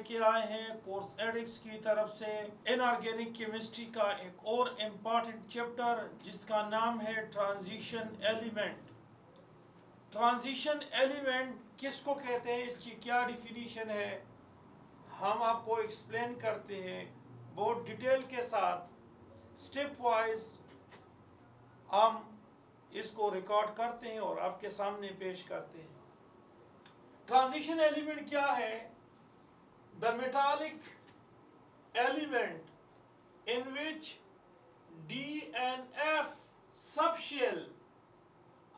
लेके आए हैं कोर्स एडिक्स की तरफ से इनऑर्गेनिक केमिस्ट्री का एक और इम्पॉर्टेंट चैप्टर जिसका नाम है ट्रांजिशन एलिमेंट। ट्रांजिशन एलिमेंट किसको कहते हैं, इसकी क्या डिफिनीशन है, हम आपको एक्सप्लेन करते हैं बहुत डिटेल के साथ, स्टेप वाइज हम इसको रिकॉर्ड करते हैं और आपके सामने पेश करते हैं। ट्रांजिशन एलिमेंट क्या है? The metallic element in which D and F subshell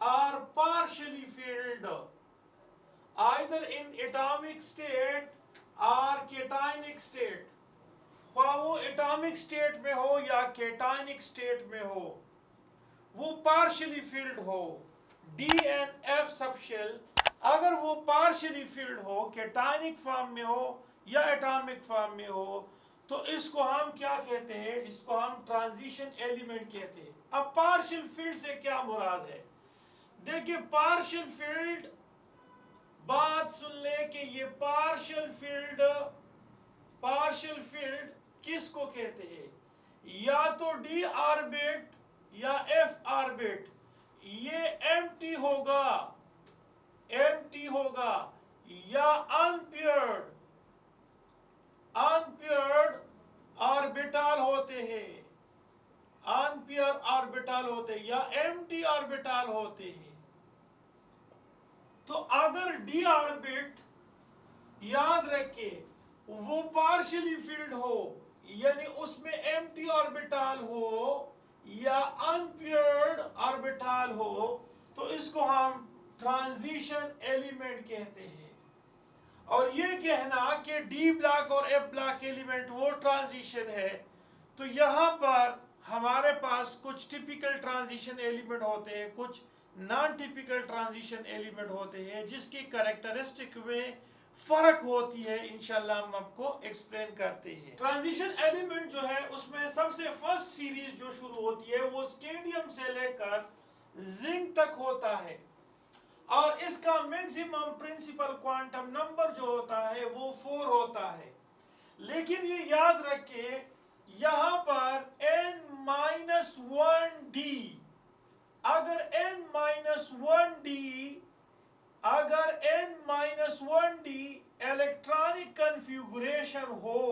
are partially filled either in atomic state or cationic state, ख्वाह वो एटॉमिक स्टेट में हो या कैटायनिक स्टेट में हो, वो पार्शियली फिल्ड हो। D and F सबशेल अगर वो पार्शियली फिल्ड हो, कैटायनिक फॉर्म में हो या एटॉमिक फॉर्म में हो, तो इसको हम क्या कहते हैं? इसको हम ट्रांजिशन एलिमेंट कहते हैं। अब पार्शियल फील्ड से क्या मुराद है? देखिए, पार्शियल फील्ड, बात सुन ले कि ये पार्शियल फील्ड किसको कहते हैं? या तो d ऑर्बिट या f ऑर्बिट, ये एम्प्टी होगा या अनपेयर्ड ऑर्बिटल होते हैं, अनपेयर ऑर्बिटल होते हैं या एम्प्टी ऑर्बिटल होते हैं। तो अगर d ऑर्बिट, याद रखे, वो पार्शियली फिल्ड हो, यानी उसमें एम्प्टी ऑर्बिटल हो या अनपेयर्ड ऑर्बिटल हो, तो इसको हम ट्रांजिशन एलिमेंट कहते हैं। और ये कहना कि डी ब्लॉक और एफ ब्लॉक एलिमेंट वो ट्रांजिशन है, तो यहाँ पर हमारे पास कुछ टिपिकल ट्रांजिशन एलिमेंट होते हैं, कुछ नॉन टिपिकल ट्रांजिशन एलिमेंट होते हैं जिसकी कैरेक्टरिस्टिक में फर्क होती है। इंशाल्लाह हम आपको एक्सप्लेन करते हैं। ट्रांजिशन एलिमेंट जो है उसमें सबसे फर्स्ट सीरीज जो शुरू होती है वो स्कैंडियम से लेकर जिंक तक होता है, और इसका मैक्सिमम प्रिंसिपल क्वांटम नंबर जो होता है वो 4 होता है। लेकिन ये याद रखें, यहां पर n-1d, अगर n-1d इलेक्ट्रॉनिक कन्फिगुरेशन हो,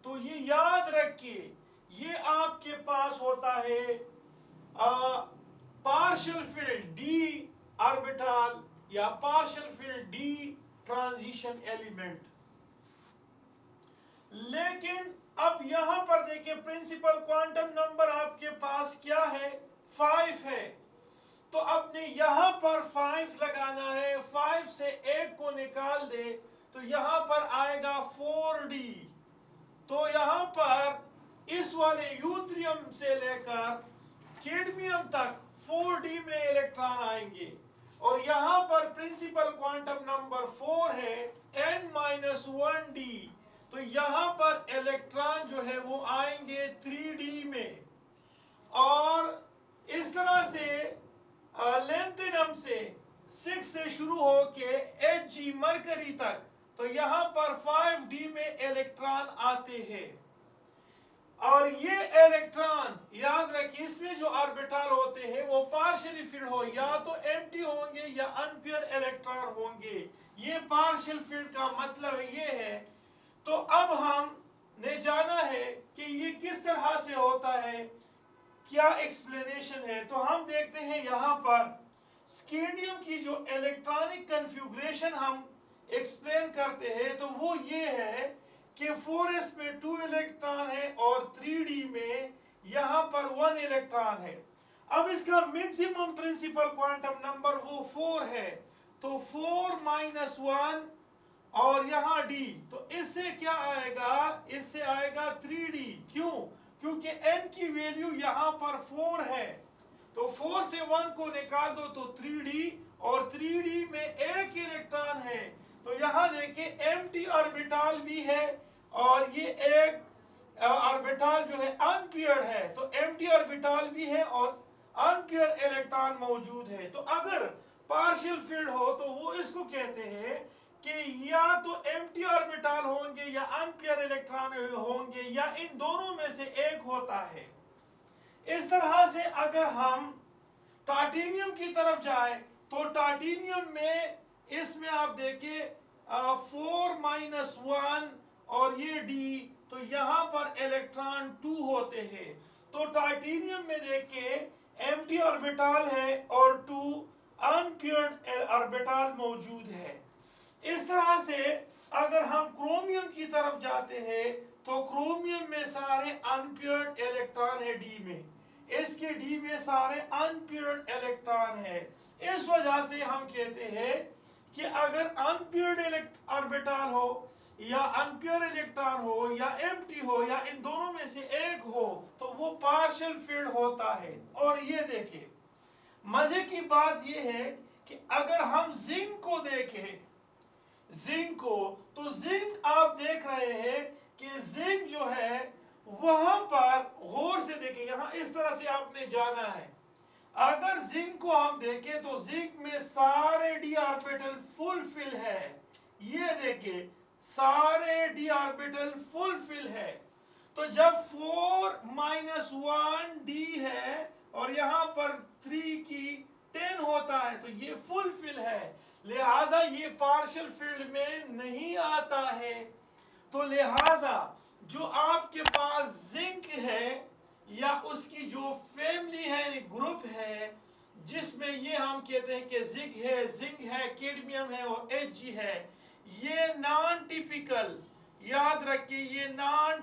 तो ये याद रखिए, ये आपके पास होता है पार्शियल फील्ड d ऑर्बिटल या partial field d transition element. लेकिन अब यहां पर देखिए, प्रिंसिपल क्वांटम नंबर आपके पास क्या है? 5 है। तो आपने यहां पर 5 लगाना है, 5 से 1 को निकाल दे तो यहां पर आएगा 4d। तो यहां पर इस वाले यूथ्रियम से लेकर कैडमियम तक 4d में इलेक्ट्रॉन आएंगे, और यहां पर प्रिंसिपल क्वांटम नंबर 4 है, n-1d, तो यहां पर इलेक्ट्रॉन जो है वो आएंगे 3d में। और इस तरह से लेंथिनम से 6 से शुरू होके Hg मरकरी तक, तो यहां पर 5d में इलेक्ट्रॉन आते हैं। और ये इलेक्ट्रॉन याद रखिए, इसमें जो ऑर्बिटल होते हैं वो पार्शियली फिल्ड हो, या तो एम्प्टी होंगे या अनपेयर इलेक्ट्रॉन होंगे। ये पार्शियल फील्ड का मतलब ये है। तो अब हमने जाना है कि ये किस तरह से होता है, क्या एक्सप्लेनेशन है। तो हम देखते हैं यहाँ पर स्कैंडियम की जो इलेक्ट्रॉनिक कन्फिगुरेशन हम एक्सप्लेन करते हैं, तो वो ये है कि 4s में 2 इलेक्ट्रॉन है और 3d में यहाँ पर 1 इलेक्ट्रॉन है। अब इसका मैक्सिमम प्रिंसिपल क्वांटम नंबर वो 4 है, तो 4 - 1 और यहाँ d, तो इससे क्या आएगा? इससे आएगा 3d। क्यों? क्योंकि n की वैल्यू यहाँ पर 4 है, तो 4 से 1 को निकाल दो तो 3d, और 3d में 1 इलेक्ट्रॉन है। तो यहाँ देखिए, एम्प्टी ऑर्बिटल भी है और ये एक ऑर्बिटल जो है अनपेयर्ड है, तो एम्प्टी ऑर्बिटल भी है और अनपेयर्ड इलेक्ट्रॉन मौजूद है। तो अगर पार्शियल फील्ड हो तो वो इसको कहते हैं कि या तो एम्प्टी ऑर्बिटल होंगे या अनपेयर इलेक्ट्रॉन होंगे या इन दोनों में से एक होता है। इस तरह से अगर हम टाइटेनियम की तरफ जाए तो टाइटेनियम में इसमें आप देखिए 4-1 और ये डी, तो यहां पर इलेक्ट्रॉन 2 होते हैं। तो टाइटेनियम में देखिए एम्प्टी ऑर्बिटल है और 2 अनपेयर्ड ऑर्बिटल मौजूद है। इस तरह से अगर हम क्रोमियम की तरफ जाते हैं तो क्रोमियम में सारे अनपेयर्ड इलेक्ट्रॉन है डी में, इसके डी में सारे अनपेयर्ड इलेक्ट्रॉन है। इस वजह से हम कहते हैं कि अगर अनपेयर्ड ऑर्बिटल हो या अनपेयर इलेक्ट्रॉन हो या एम्प्टी हो या इन दोनों में से एक हो तो वो पार्शियल फील्ड होता है। और ये देखिए मजे की बात ये है कि अगर हम जिंक को देखें, जिंक को, तो जिंक आप देख रहे हैं कि जिंक जो है वहां पर गौर से देखें, यहां इस तरह से आपने जाना है। अगर जिंक को हम देखें तो जिंक में सारे डी ऑर्बिटल फुल फिल है। ये देखिए सारे डी ऑर्बिटल फुल फिल है। तो जब 4-1 डी है और यहां पर 3 की 10 होता है तो ये फुल फिल है, लिहाजा ये पार्शियल फील्ड में नहीं आता है। तो लिहाजा जो आपके पास जिंक है या उसकी जो फैमिली है, ग्रुप है, जिसमें ये हम कहते हैं कि जिंक है, कैडमियम है और Hg है, ये नॉन टिपिकल, याद रखिए ये नॉन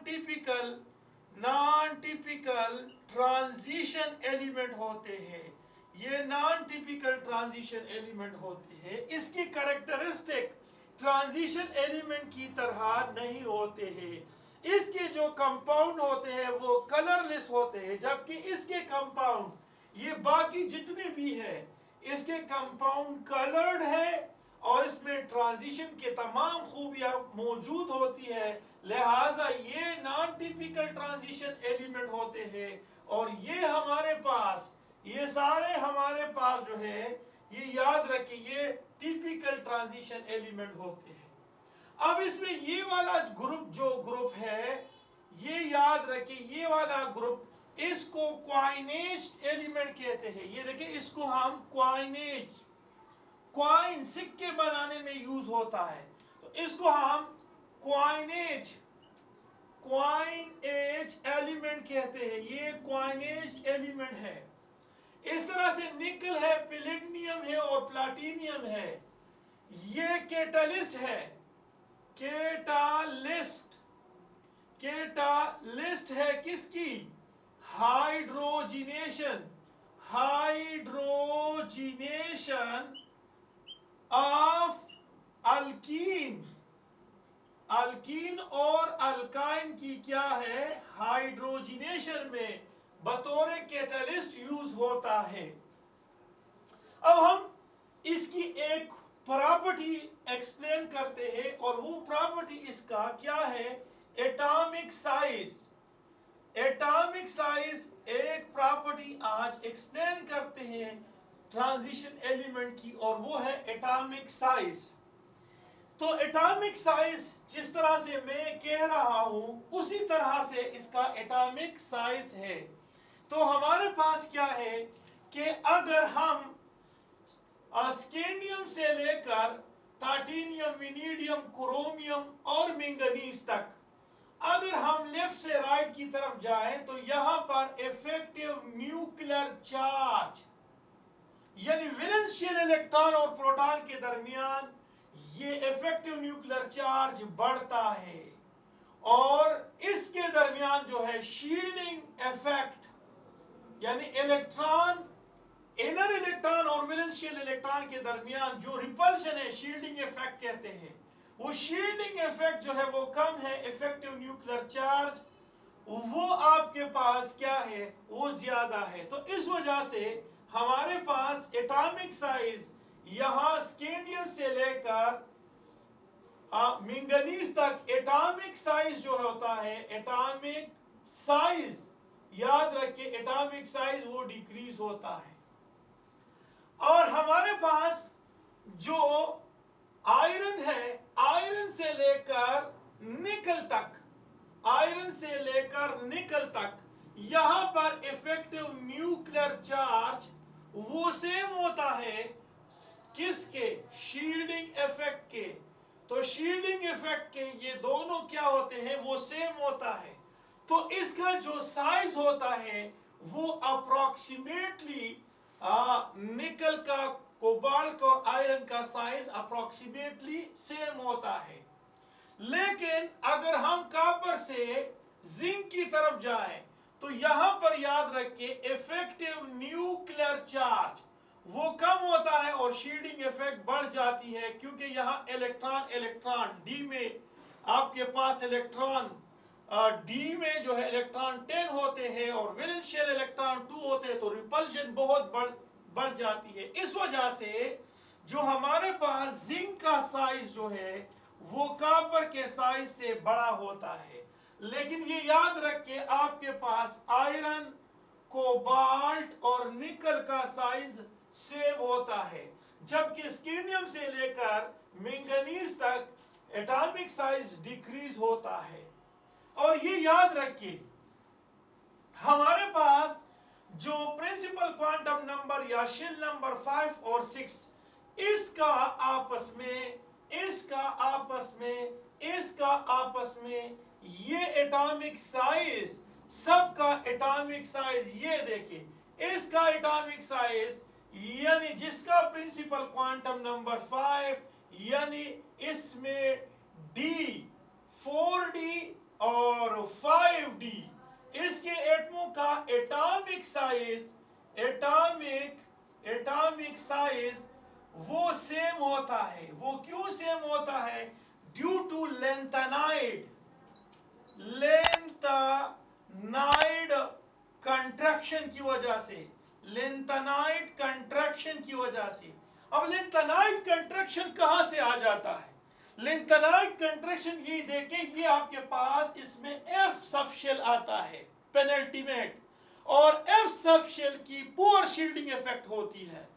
टिपिकल ट्रांजिशन एलिमेंट होते हैं। ये नॉन टिपिकल ट्रांजिशन एलिमेंट होते हैं। इसकी कैरेक्टरिस्टिक ट्रांजिशन एलिमेंट की तरह नहीं होते हैं। इसके जो कंपाउंड होते हैं वो कलरलेस होते हैं, जबकि इसके कंपाउंड ये बाकी जितने भी है इसके कंपाउंड कलर्ड है और इसमें ट्रांजिशन के तमाम खूबियां मौजूद होती है। लिहाजा ये नॉन टिपिकल ट्रांजिशन एलिमेंट होते हैं और ये हमारे पास, ये सारे हमारे पास जो है ये याद रखिए ये टिपिकल ट्रांजिशन एलिमेंट होते हैं। अब इसमें ये वाला ग्रुप है, ये याद रखिए ये वाला ग्रुप, इसको क्वाइनेज एलिमेंट कहते हैं। ये देखिए इसको हम क्वाइनेज, क्वाइन सिक्के बनाने में यूज होता है, तो इसको हम क्वाइनेज एलिमेंट कहते हैं। ये क्वाइनेज एलिमेंट है। इस तरह से निकल है, पैलेडियम है और प्लैटिनम है। ये कैटालिस्ट है, कैटालिस्ट है किसकी? हाइड्रोजिनेशन ऑफ अल्कीन और अल्काइन की क्या है? हाइड्रोजिनेशन में बतौर कैटालिस्ट यूज होता है। अब हम इसकी एक प्रॉपर्टी एक्सप्लेन करते हैं और वो प्रॉपर्टी इसका क्या है? Atomic size. एटॉमिक साइज एक प्रॉपर्टी आज एक्सप्लेन करते हैं ट्रांजिशन एलिमेंट की और वो है एटॉमिक साइज। तो एटॉमिक साइज जिस तरह से मैं कह रहा हूं उसी तरह से इसका एटॉमिक साइज है। तो हमारे पास क्या है कि अगर हम स्कैंडियम से लेकर टाइटेनियम, वेनेडियम, क्रोमियम और मैंगनीज तक अगर हम लेफ्ट से राइट की तरफ जाएं तो यहां पर इफेक्टिव न्यूक्लियर चार्ज यानी वैलेंशियल इलेक्ट्रॉन और प्रोटॉन के दरमियान ये इफेक्टिव न्यूक्लियर चार्ज बढ़ता है और इसके दरमियान जो है शील्डिंग इफेक्ट यानी इलेक्ट्रॉन, इनर इलेक्ट्रॉन और वैलेंशियल इलेक्ट्रॉन के दरमियान जो रिपल्शन है, शील्डिंग इफेक्ट कहते हैं, वो शील्डिंग इफेक्ट जो है वो कम है। इफेक्टिव न्यूक्लियर चार्ज वो आपके पास क्या है? वो ज्यादा है। तो इस वजह से हमारे पास एटॉमिक साइज यहां स्कैंडियम से लेकर मैंगनीज तक एटॉमिक साइज जो होता है, एटॉमिक साइज याद रखिए, एटॉमिक साइज वो डिक्रीज होता है। और हमारे पास जो आयरन है, आयरन से लेकर निकल तक, आयरन से लेकर निकल तक यहां पर इफेक्टिव न्यूक्लियर चार्ज वो सेम होता है किसके? शील्डिंग इफेक्ट के। तो शील्डिंग इफेक्ट के ये दोनों क्या होते हैं? वो सेम होता है। तो इसका जो साइज होता है वो अप्रोक्सीमेटली निकल का, कोबाल्ट और आयरन का साइज अप्रोक्सीमेटली सेम होता है। लेकिन अगर हम कॉपर से जिंक की तरफ जाएं तो यहां पर याद रखिए इफेक्टिव न्यूक्लियर चार्ज वो कम होता है और शील्डिंग इफेक्ट बढ़ जाती है, क्योंकि यहाँ इलेक्ट्रॉन डी में आपके पास इलेक्ट्रॉन डी में जो है इलेक्ट्रॉन 10 होते हैं और वैलेंशियल इलेक्ट्रॉन 2 होते हैं, तो रिपल्शन बहुत बढ़ जाती है। इस वजह से जो हमारे पास जिंक का साइज जो है वो कॉपर के साइज से बड़ा होता है। लेकिन ये याद रखिए आपके पास आयरन, कोबाल्ट और निकल का साइज सेम होता है, जबकि स्कैंडियम से लेकर मैंगनीज तक एटॉमिक साइज डिक्रीज होता है। और ये याद रखिए हमारे पास जो प्रिंसिपल क्वांटम नंबर या शेल नंबर 5 और 6 इसका आपस में ये एटॉमिक साइज, सबका एटॉमिक साइज ये देखिए, इसका एटॉमिक साइज यानी जिसका प्रिंसिपल क्वांटम नंबर 5 यानी इसमें डी 4d और 5d इसके एटमों का एटॉमिक साइज वो सेम होता है। वो क्यों सेम होता है? ड्यू टू लेंथेनाइड कंट्रैक्शन की वजह से, लेंथेनाइड कंट्रैक्शन की वजह से। अब लेंथेनाइड कंट्रैक्शन कहां से आ जाता है? लेंथेनाइड कंट्रैक्शन ये देखें, ये आपके पास इसमें एफ सब शेल आता है पेनल्टीमेट, और एफ सब शेल की पुअर शील्डिंग इफेक्ट होती है।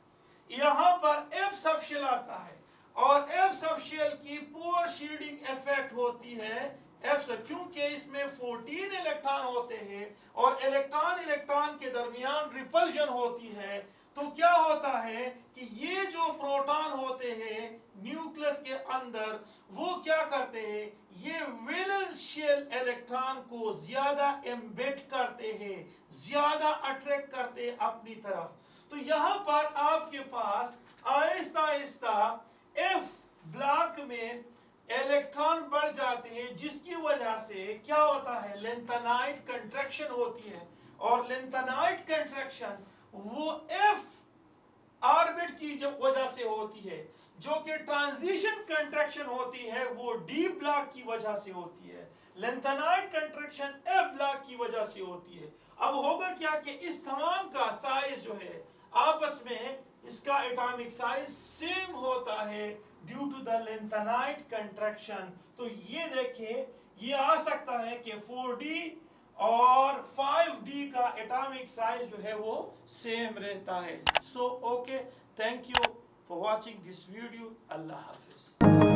यहां पर एफ सब शेल आता है और एफ सब शेल की पुअर शील्डिंग इफेक्ट होती है एफ सब, क्योंकि इसमें 14 इलेक्ट्रॉन होते हैं और इलेक्ट्रॉन के दरमियान रिपल्शन होती है। तो क्या होता है कि ये जो प्रोटॉन होते हैं न्यूक्लियस के अंदर वो क्या करते हैं, ये वैलेंशियल इलेक्ट्रॉन को ज्यादा एम्बेड करते हैं, ज्यादा अट्रैक्ट करते हैं अपनी तरफ। तो यहां पर आपके पास आहिस्ता आहिस्ता एफ ब्लॉक में इलेक्ट्रॉन बढ़ जाते हैं, जिसकी वजह से क्या होता है, लेंथेनाइड कंट्रैक्शन होती है। और लेंथेनाइड कंट्रैक्शन वो एफ ऑर्बिट की जो वजह से होती है, जो कि ट्रांजिशन कंट्रैक्शन होती है वो डी ब्लॉक की वजह से होती है। लेंथेनाइड कंट्रैक्शन एफ ब्लॉक की वजह से होती है। अब होगा क्या कि इस तमाम का साइज जो है आपस में इसका एटॉमिक साइज सेम होता है due to the lanthanide contraction. तो ये देखें, ये आ सकता है कि 4d और 5d का एटॉमिक साइज जो है वो सेम रहता है। So okay, thank you for watching this video. Allah Hafiz.